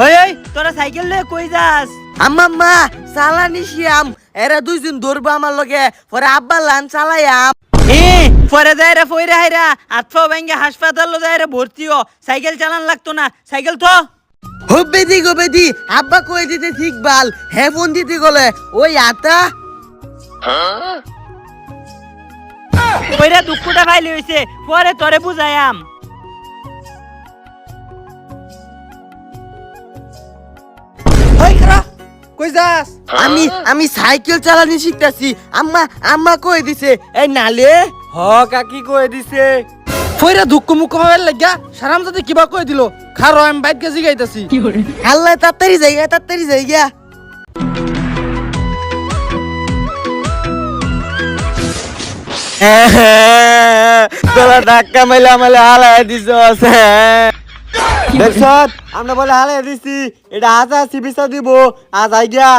হই তোরা সাইকেল লয়ে কই যাস? আম্মা চালানি শিয়াম এরা দুইজন ধরবো আমার লগে পরে আব্বা লান চালাইয়াম। পরে যাইরা ফইরা হাইরা আতফা ভাঙ্গে হাসপাতাল যাইরা ভর্তিও। সাইকেল চালান লাগতো না, সাইকেল তো হবেদি গবেদি আব্বা কই দিতে ঠিক বাল হে ফোন দিতে গলে ওই আতা কইরা দুঃখটা ফাইলি হইছে, পরে তোরে বুঝায়াম। কই যাস? আমি সাইকেল চালানি শিখতাছি। আম্মা কই দিছে এই নালে হ কাকি কই দিছে ফইরা দুঃখ মুখ হওয়ার লাগিয়া সারাম যদি কিবা কই দিল খারো আমি বাইক গেছি গাইতাছি। আল্লাহ তাড়াতাড়ি যাইগা তোরা ধাক্কা মাইলে আমালে হালাই দিছ দেখছত আমরা বলে হালাই দিছি এটা আজ আসি বিচার দিব আজ আই গিয়া